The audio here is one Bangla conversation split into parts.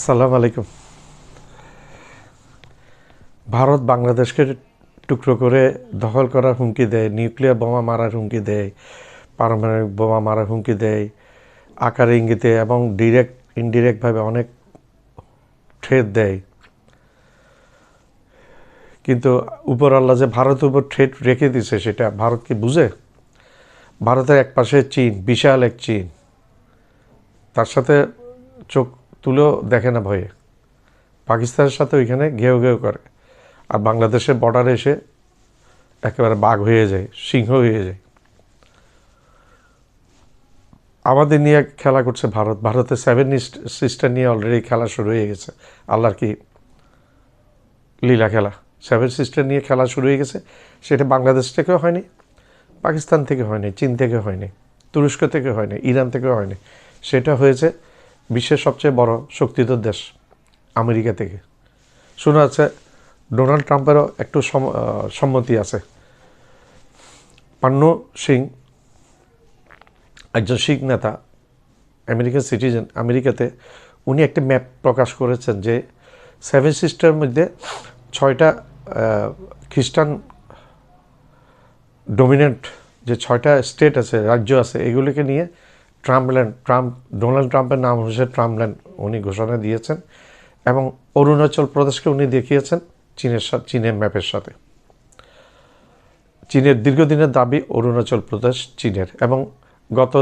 আসসালামু আলাইকুম। ভারত বাংলাদেশকে টুকরো করে দখল করার হুমকি দেয়, নিউক্লিয়ার বোমা মারার হুমকি দেয়, পারমাণবিক বোমা মারার হুমকি দেয়, আকারে ইঙ্গিতে এবং ডিরেক্ট ইনডিরেক্টভাবে অনেক থ্রেট দেয়। কিন্তু উপর আল্লাহ যে ভারতের উপর থ্রেট রেখে দিছে সেটা ভারত কি বুঝে? ভারতের এক পাশে চীন, বিশাল এক চীন, তার সাথে চোখ তুলেও দেখে না ভয়ে। পাকিস্তানের সাথে ওইখানে ঘেউ ঘেউ করে, আর বাংলাদেশের বর্ডারে এসে একেবারে বাঘ হয়ে যায়, সিংহ হয়ে যায়। আমাদের নিয়ে খেলা করছে ভারত। ভারতের 7 সিস্টার নিয়ে অলরেডি খেলা শুরু হয়ে গেছে। আল্লাহর কি লীলা খেলা! 7 সিস্টার নিয়ে খেলা শুরু হয়ে গেছে। সেটা বাংলাদেশ থেকেও হয়নি, পাকিস্তান থেকে হয়নি, চীন থেকে হয়নি, তুরস্ক থেকে হয়নি, ইরান থেকেও হয়নি। সেটা হয়েছে বিশ্বের সবচেয়ে বড় শক্তিধর দেশ আমেরিকা থেকে। শোনা যাচ্ছে ডোনাল্ড ট্রাম্পেরও একটু সম্মতি আছে। পান্নু সিং, একজন শিখ নেতা, আমেরিকান সিটিজেন, আমেরিকাতে উনি একটা ম্যাপ প্রকাশ করেছেন যে 7 সিস্টারের মধ্যে 6টা খ্রিস্টান ডোমিনেন্ট যে 6টা স্টেট আছে, রাজ্য আছে, এগুলিকে নিয়ে ডোনাল্ড ট্রাম্পের নাম হচ্ছে ট্রাম্পল্যান্ড উনি ঘোষণা দিয়েছেন। এবং অরুণাচল প্রদেশকে উনি দেখিয়েছেন চীনের ম্যাপের সাথে। চীনের দীর্ঘদিনের দাবি অরুণাচল প্রদেশ চীনের, এবং গত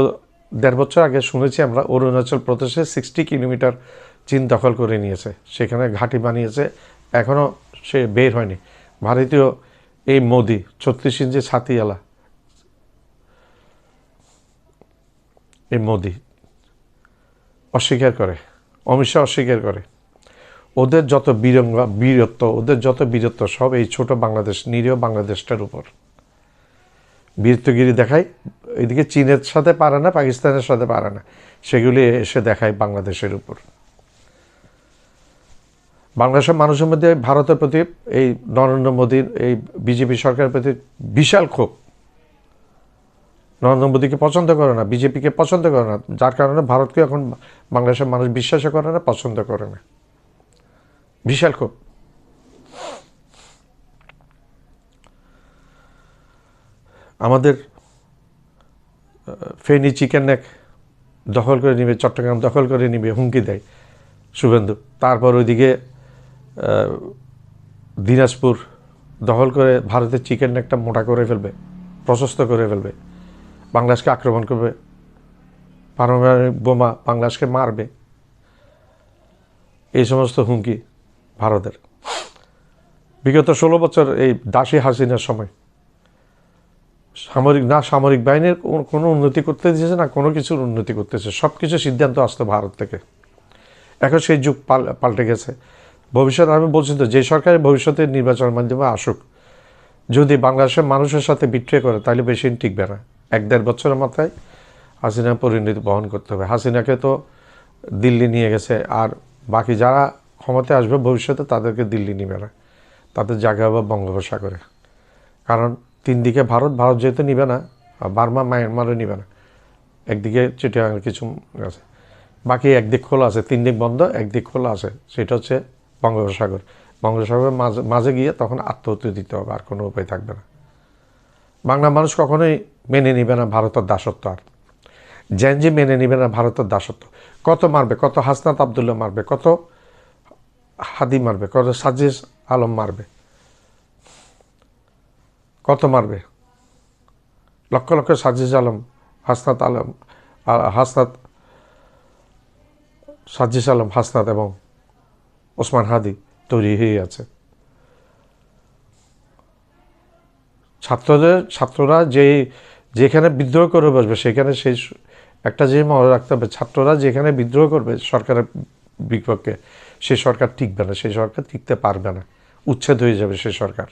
1.5 বছর আগে শুনেছি আমরা অরুণাচল প্রদেশে 60 কিলোমিটার চীন দখল করে নিয়েছে, সেখানে ঘাঁটি বানিয়েছে, এখনও সে বের হয়নি। ভারতীয় এই মোদি 36 ইঞ্চি ছাতিওয়ালা এই মোদি অস্বীকার করে, অমিত শাহ অস্বীকার করে। ওদের যত বীরত্ব সব এই ছোট বাংলাদেশ, নিরীহ বাংলাদেশটার উপর বীরত্বগিরি দেখায়। এদিকে চীনের সাথে পারে না, পাকিস্তানের সাথে পারে না, সেগুলি এসে দেখায় বাংলাদেশের উপর। বাংলাদেশের মানুষের মধ্যে ভারতের প্রতি, এই নরেন্দ্র মোদীর এই বিজেপি সরকারের প্রতি বিশাল ক্ষোভ। নরেন্দ্র মোদীকে পছন্দ করে না, বিজেপিকে পছন্দ করে না, যার কারণে ভারতকে এখন বাংলাদেশের মানুষ বিশ্বাস করে না, পছন্দ করে না। বিশাল ক্ষোভ। আমাদের ফেনী চিকেন নেক দখল করে নিবে, চট্টগ্রাম দখল করে নিবে হুমকি দেয় শুভেন্দু। তারপর ওইদিকে দিনাজপুর দখল করে ভারতের চিকেন নেকটা মোটা করে ফেলবে, প্রশস্ত করে ফেলবে, বাংলাদেশকে আক্রমণ করবে, পারমাণবিক বোমা বাংলাদেশকে মারবে। এই সমস্ত হুমকি ভারতের। বিগত 16 বছর এই দাসী হাসিনার সময় সামরিক বাহিনীর কোনো উন্নতি করতে দিয়েছে না, কোনো কিছুর উন্নতি করতেছে, সব কিছু সিদ্ধান্ত আসতো ভারত থেকে। এখন সেই যুগ পাল্টে গেছে। ভবিষ্যতে আমি বলছি তো, যে সরকারের ভবিষ্যতে নির্বাচনের মাধ্যমে আসুক, যদি বাংলাদেশের মানুষের সাথে বিট্রে করে তাহলে বেশি দিন টিকবে না। 1-1.5 বছরের মাথায় হাসিনা পরিণতি বহন করতে হবে। হাসিনাকে তো দিল্লি নিয়ে গেছে, আর বাকি যারা ক্ষমতায় আসবে ভবিষ্যতে তাদেরকে দিল্লি নিবে না, তাদের জায়গা হবে বঙ্গোপসাগরে। কারণ 3 দিকে ভারত যেহেতু নিবে না, বার্মা মায়ানমারও নিবে না, একদিকে চিটাগাংয়ের কিছু আছে, বাকি একদিক খোলা আছে, 3 দিক বন্ধ, একদিক খোলা আছে, সেটা হচ্ছে বঙ্গোপসাগর। বঙ্গোপসাগরের মাঝে গিয়ে তখন আত্মহত্যা দিতে হবে, আর কোনো উপায় থাকবে না। বাংলা মানুষ কখনোই মেনে নিবে না ভারতের দাসত্ব, আর জেনজি মেনে নিবে না ভারতের দাসত্ব। কত মারবে, কত হাসনাত আবদুল্লাহ মারবে, কত হাদি মারবে, কত সাজিদ আলম মারবে, কত মারবে, লক্ষ লক্ষ সাজিদ আলম, হাসনাত এবং ওসমান হাদি তৈরি হয়ে আছে। ছাত্ররা যেখানে বিদ্রোহ করে বসবে সেখানে সেই একটা জিনিস মনে রাখতে হবে, ছাত্ররা যেখানে বিদ্রোহ করবে সরকারের বিপক্ষে, সেই সরকার টিকবে না, সেই সরকার টিকতে পারবে না, উচ্ছেদ হয়ে যাবে সেই সরকার।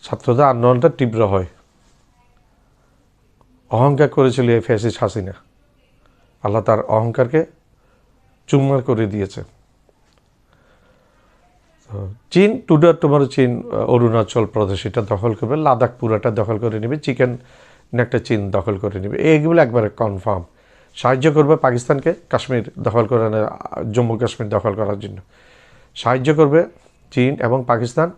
ছাত্রদের আন্দোলনটা তীব্র হয়। অহংকার করেছিল এই ফ্যাসিস্ট হাসিনা, আল্লাহ তার অহংকারকে চুরমার করে দিয়েছে। চীন টুমরো চীন অরুণাচল প্রদেশ এটা দখল করবে, লাদাখ পুরাটা দখল করে নেবে, চিকেন একটা চীন দখল করে নেবে, এইগুলো একবারে কনফার্ম। সাহায্য করবে পাকিস্তানকে কাশ্মীর দখল করে, জম্মু কাশ্মীর দখল করার জন্য সাহায্য করবে চীন এবং পাকিস্তান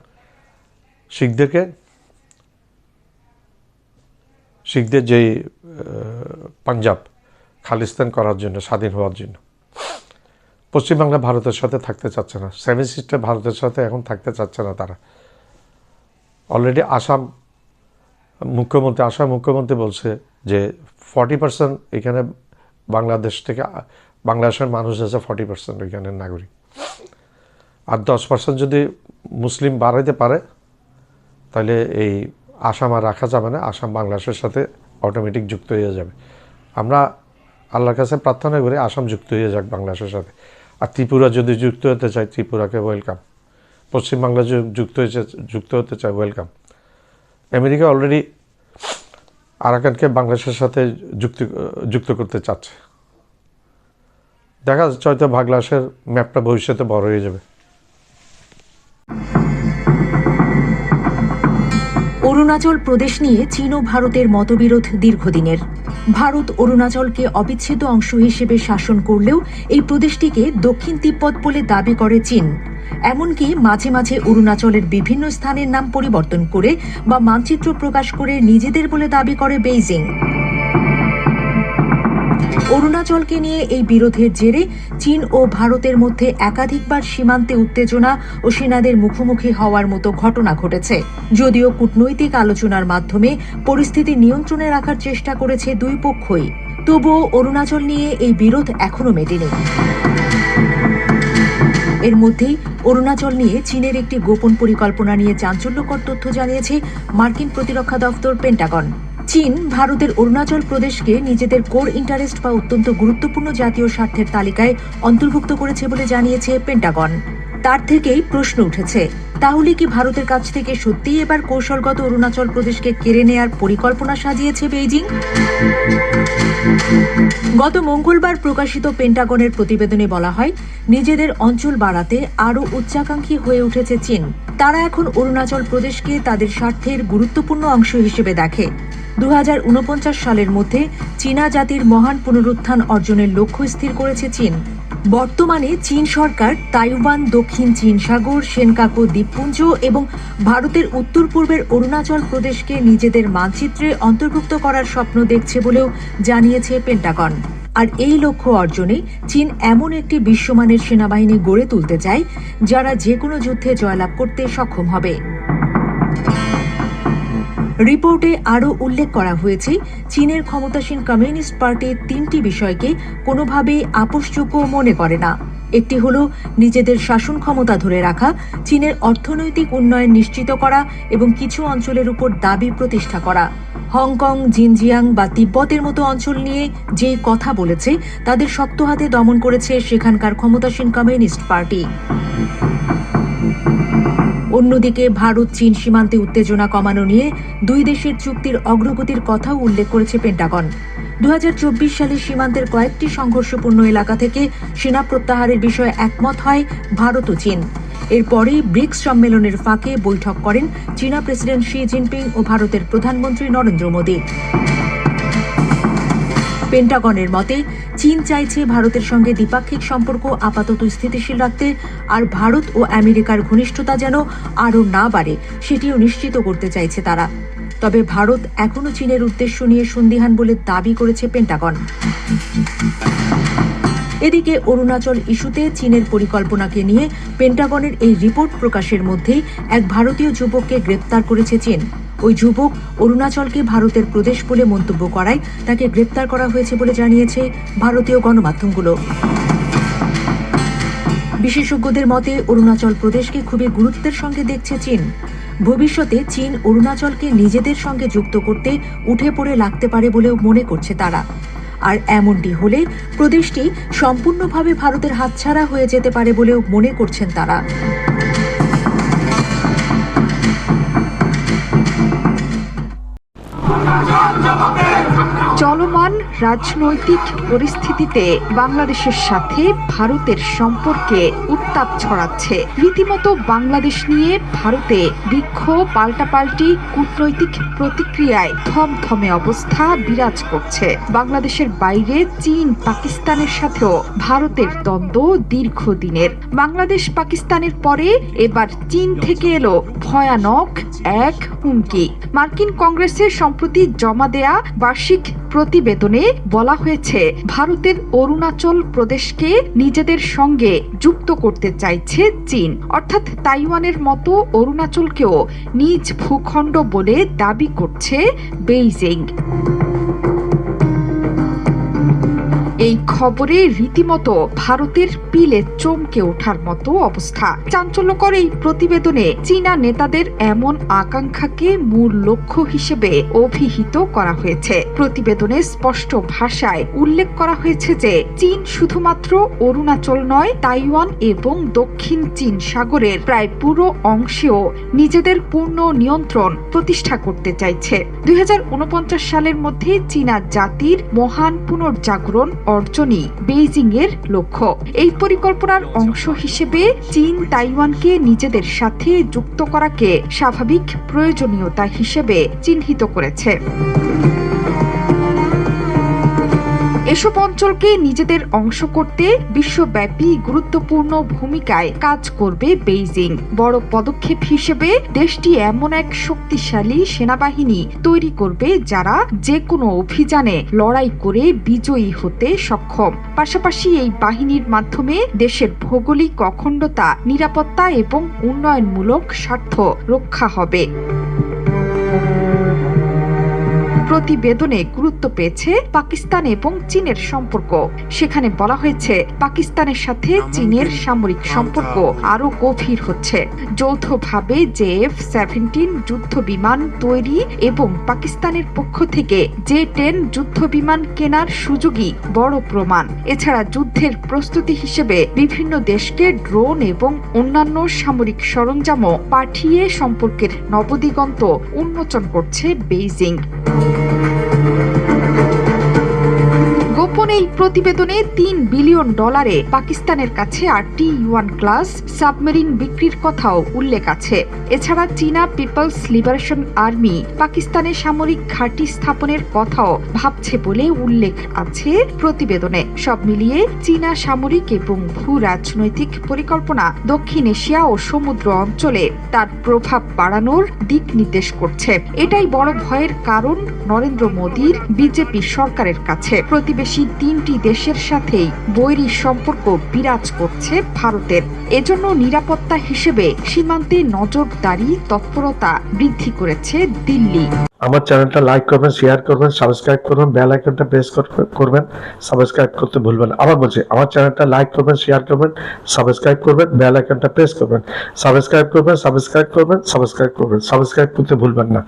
শিখদের যেই পাঞ্জাব খালিস্তান করার জন্য, স্বাধীন হওয়ার জন্য। পশ্চিমবাংলা ভারতের সাথে থাকতে চাচ্ছে না, সেভেন সিস্টার ভারতের সাথে এখন থাকতে চাচ্ছে না তারা। অলরেডি আসাম মুখ্যমন্ত্রী বলছে যে 40% এখানে বাংলাদেশ থেকে, বাংলাদেশের মানুষ আছে 40% এখানের নাগরিক, আর 10% যদি মুসলিম বাড়াইতে পারে তাহলে এই আসাম আর রাখা যাবে না, আসাম বাংলাদেশের সাথে অটোমেটিক যুক্ত হয়ে যাবে। আমরা আল্লাহর কাছে প্রার্থনা করি আসাম যুক্ত হয়ে যাক বাংলাদেশের সাথে। আর ত্রিপুরা যদি যুক্ত হতে চায়, ত্রিপুরাকে ওয়েলকাম। পশ্চিমবাংলা যুক্ত হতে চায়, ওয়েলকাম। আমেরিকা অলরেডি আরাকানকে বাংলাদেশের সাথে যুক্ত করতে চাচ্ছে। দেখা যাচ্ছে হয়তো বাংলাদেশের ম্যাপটা ভবিষ্যতে বড় হয়ে যাবে। অরুণাচল প্রদেশ নিয়ে চীন ও ভারতের মতবিরোধ দীর্ঘদিনের। ভারত অরুণাচলকে অবিচ্ছেদ্য অংশ হিসেবে শাসন করলেও এই প্রদেশটিকে দক্ষিণ তিব্বত বলে দাবি করে চীন। এমনকি মাঝে মাঝে অরুণাচলের বিভিন্ন স্থানের নাম পরিবর্তন করে বা মানচিত্র প্রকাশ করে নিজেদের বলে দাবি করে বেইজিং। অরুণাচলকে নিয়ে এই বিরোধের জেরে চীন ও ভারতের মধ্যে একাধিকবার সীমান্তে উত্তেজনা ও সেনাদের মুখোমুখি হওয়ার মতো ঘটনা ঘটেছে। যদিও কূটনৈতিক আলোচনার মাধ্যমে পরিস্থিতি নিয়ন্ত্রণে রাখার চেষ্টা করেছে দুই পক্ষই, তবুও অরুণাচল নিয়ে এই বিরোধ এখনো মেটেনি। এর মধ্যেই অরুণাচল নিয়ে চীনের একটি গোপন পরিকল্পনা নিয়ে চাঞ্চল্যকর তথ্য জানিয়েছে মার্কিন প্রতিরক্ষা দপ্তর পেন্টাগন। চীন ভারতের অরুণাচল প্রদেশকে নিজেদের কোর ইন্টারেস্ট বা অত্যন্ত গুরুত্বপূর্ণ জাতীয় স্বার্থের তালিকায় অন্তর্ভুক্ত করেছে বলে জানিয়েছে পেন্টাগন। তার থেকেই প্রশ্ন উঠেছে, তাহলে কি ভারতের কাছ থেকে সত্যিই এবার কৌশলগত অরুণাচল প্রদেশকে কেড়ে নেয়ার পরিকল্পনা সাজিয়েছে বেইজিং? গত মঙ্গলবার প্রকাশিত পেন্টাগনের প্রতিবেদনে বলা হয়, নিজেদের অঞ্চল বাড়াতে আরও উচ্চাকাঙ্ক্ষী হয়ে উঠেছে চীন। তারা এখন অরুণাচল প্রদেশকে তাদের স্বার্থের গুরুত্বপূর্ণ অংশ হিসেবে দেখে। 2049 সালের মধ্যে চীনা জাতির মহান পুনরুত্থান অর্জনের লক্ষ্য স্থির করেছে চীন। বর্তমানে চীন সরকার তাইওয়ান, দক্ষিণ চীন সাগর, সেনকাকু দ্বীপপুঞ্জ এবং ভারতের উত্তর পূর্বের অরুণাচল প্রদেশকে নিজেদের মানচিত্রে অন্তর্ভুক্ত করার স্বপ্ন দেখছে বলেও জানিয়েছে পেন্টাগন। আর এই লক্ষ্য অর্জনে চীন এমন একটি বিশ্বমানের সেনাবাহিনী গড়ে তুলতে চায় যারা যে কোনো যুদ্ধে জয়লাভ করতে সক্ষম হবে। রিপোর্টে আরও উল্লেখ করা হয়েছে, চীনের ক্ষমতাসীন কমিউনিস্ট পার্টি তিনটি বিষয়কে কোনোভাবেই আপোষযোগ্য মনে করে না। একটি হলো নিজেদের শাসন ক্ষমতা ধরে রাখা, চীনের অর্থনৈতিক উন্নয়ন নিশ্চিত করা এবং কিছু অঞ্চলের উপর দাবি প্রতিষ্ঠা করা। হংকং, জিনজিয়াং বা তিব্বতের মতো অঞ্চল নিয়ে যেই কথা বলেছে তাদের শক্ত হাতে দমন করেছে সেখানকার ক্ষমতাসীন কমিউনিস্ট পার্টি। অন্যদিকে ভারত চীন সীমান্তে উত্তেজনা কমানো নিয়ে দুই দেশের চুক্তির অগ্রগতির কথাও উল্লেখ করেছে পেন্টাগন। 2024 সালে সীমান্তের কয়েকটি সংঘর্ষপূর্ণ এলাকা থেকে সেনা প্রত্যাহারের বিষয়ে একমত হয় ভারত ও চীন। এরপরেই ব্রিক্স সম্মেলনের ফাঁকে বৈঠক করেন চীনা প্রেসিডেন্ট শি জিনপিং ও ভারতের প্রধানমন্ত্রী নরেন্দ্র মোদী। পেন্টাগনের মতে, চীন চাইছে ভারতের সঙ্গে দ্বিপাক্ষিক সম্পর্ক আপাতত স্থিতিশীল রাখতে, আর ভারত ও আমেরিকার ঘনিষ্ঠতা যেন আরও না বাড়ে সেটিও নিশ্চিত করতে চাইছে তারা। তবে ভারত এখনও চীনের উদ্দেশ্য নিয়ে সন্দিহান বলে দাবি করেছে পেন্টাগন। এদিকে অরুণাচল ইস্যুতে চীনের পরিকল্পনাকে নিয়ে পেন্টাগনের এই রিপোর্ট প্রকাশের মধ্যেই এক ভারতীয় যুবককে গ্রেপ্তার করেছে চীন। ওই যুবক অরুণাচলকে ভারতের প্রদেশ বলে মন্তব্য করায় তাকে গ্রেপ্তার করা হয়েছে বলে জানিয়েছে ভারতীয় গণমাধ্যমগুলো। বিশেষজ্ঞদের মতে অরুণাচল প্রদেশকে খুবই গুরুত্বের সঙ্গে দেখছে চীন। ভবিষ্যতে চীন অরুণাচলকে নিজেদের সঙ্গে যুক্ত করতে উঠে পড়ে লাগতে পারে বলেও মনে করছে তারা। আর এমনটি হলে প্রদেশটি সম্পূর্ণভাবে ভারতের হাতছাড়া হয়ে যেতে পারে বলেও মনে করছেন তারা। চলমান রাজনৈতিক পরিস্থিতিতে বাংলাদেশের সাথে ভারতের সম্পর্কে উত্তাপ ছড়াচ্ছে। রীতিমতো বাংলাদেশ নিয়ে ভারতে বিক্ষোভ, পাল্টাপাল্টি কূটনৈতিক প্রতিক্রিয়ায় থমথমে অবস্থা বিরাজ করছে। বাংলাদেশের বাইরে চীন, পাকিস্তানের সাথেও ভারতের দ্বন্দ্ব দীর্ঘদিনের। বাংলাদেশ পাকিস্তানের পরে এবার চীন থেকে এলো ভয়ানক এক হুমকি। মার্কিন কংগ্রেসে সম্প্রতি জমা দেয়া বার্ষিক প্রতিবেদনে বলা হয়েছে, ভারতের অরুণাচল প্রদেশকে নিজেদের সঙ্গে যুক্ত করতে চাইছে চীন। অর্থাৎ তাইওয়ানের মতো অরুণাচলকেও নিজ ভূখণ্ড বলে দাবি করছে বেইজিং। এই খবরে রীতিমতো ভারতের পিলে চমকে ওঠার মতো অবস্থা। চাঞ্চল্যকর এই প্রতিবেদনে চীনা নেতাদের এমন আকাঙ্ক্ষাকে মূল লক্ষ্য হিসেবে অভিহিত করা হয়েছে। প্রতিবেদনে স্পষ্ট ভাষায় উল্লেখ করা হয়েছে যে চীন শুধুমাত্র অরুণাচল নয়, তাইওয়ান এবং দক্ষিণ চীন সাগরের প্রায় পুরো অংশেও নিজেদের পূর্ণ নিয়ন্ত্রণ প্রতিষ্ঠা করতে চাইছে। 2049 সালের মধ্যে চীনা জাতির মহান পুনর্জাগরণ অর্জনই বেইজিং এর লক্ষ্য। এই পরিকল্পনার অংশ হিসেবে চীন তাইওয়ানকে নিজেদের সাথে যুক্ত করাকে স্বাভাবিক প্রয়োজনীয়তা হিসেবে চিহ্নিত করেছে। এসব অঞ্চলকে নিজেদের অংশ করতে বিশ্বব্যাপী গুরুত্বপূর্ণ ভূমিকায় কাজ করবে বেইজিং। বড় পদক্ষেপ হিসেবে দেশটি এমন এক শক্তিশালী সেনাবাহিনী তৈরি করবে যারা যে কোনো অভিযানে লড়াই করে বিজয়ী হতে সক্ষম। পাশাপাশি এই বাহিনীর মাধ্যমে দেশের ভৌগোলিক অখণ্ডতা, নিরাপত্তা এবং উন্নয়নমূলক স্বার্থ রক্ষা হবে। প্রতিবেদনে গুরুত্ব পেয়েছে পাকিস্তান এবং চীনের সম্পর্ক। সেখানে বলা হয়েছে, পাকিস্তানের সাথে চীনের সামরিক সম্পর্ক আরো গভীর হচ্ছে। যৌথভাবে JF-17 যুদ্ধ বিমান তৈরি এবং পাকিস্তানের পক্ষ থেকে J-10 যুদ্ধ বিমান কেনার সুযোগই বড় প্রমাণ। এছাড়া যুদ্ধের প্রস্তুতি হিসেবে বিভিন্ন দেশকে ড্রোন এবং অন্যান্য সামরিক সরঞ্জামও পাঠিয়ে সম্পর্কের নবদিগন্ত উন্মোচন করছে বেইজিং। গোপন এই প্রতিবেদনে $3 বিলিয়ন পাকিস্তানের কাছে 8টি ইউয়ান ক্লাস সাবমেরিন বিক্রির কথাও উল্লেখ আছে। এছাড়া চীনা পিপলস লিবারেশন আর্মি পাকিস্তানে সামরিক ঘাঁটি স্থাপনের কথাও ভাবছে বলে উল্লেখ আছে প্রতিবেদনে। সব মিলিয়ে চীনা সামরিক এবং ভূ রাজনৈতিক পরিকল্পনা দক্ষিণ এশিয়া ও সমুদ্র অঞ্চলে তার প্রভাব বাড়ানোর দিক নির্দেশ করছে। এটাই বড় ভয়ের কারণ নরেন্দ্র মোদীর বিজেপি সরকারের কাছে। প্রতিবেশী 3টি দেশের সাথেই বৈরী সম্পর্ক বিরাজ করছে ভারতের। এজন্য নিরাপত্তা হিসেবে সীমান্তে নজরদারি তৎপরতা বৃদ্ধি করেছে দিল্লি। আমার চ্যানেলটা লাইক করবেন, শেয়ার করবেন, সাবস্ক্রাইব করবেন, বেল আইকনটা প্রেস করবেন, সাবস্ক্রাইব করতে ভুলবেন। আবার বলছি, আমার চ্যানেলটা লাইক করবেন, শেয়ার করবেন, সাবস্ক্রাইব করবেন, বেল আইকনটা প্রেস করবেন, সাবস্ক্রাইব করবেন, সাবস্ক্রাইব করতে ভুলবেন না।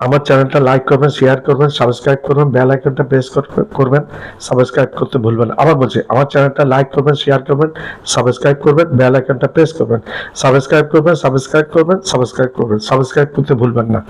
আমার চ্যানেলটা লাইক করবেন, শেয়ার করবেন, সাবস্ক্রাইব করবেন, বেল আইকনটা প্রেস করবেন, সাবস্ক্রাইব করতে ভুলবেন। আবার বলছি, আমার চ্যানেলটা লাইক করবেন, শেয়ার করবেন, সাবস্ক্রাইব করবেন, বেল আইকনটা প্রেস করবেন, সাবস্ক্রাইব করতে ভুলবেন না।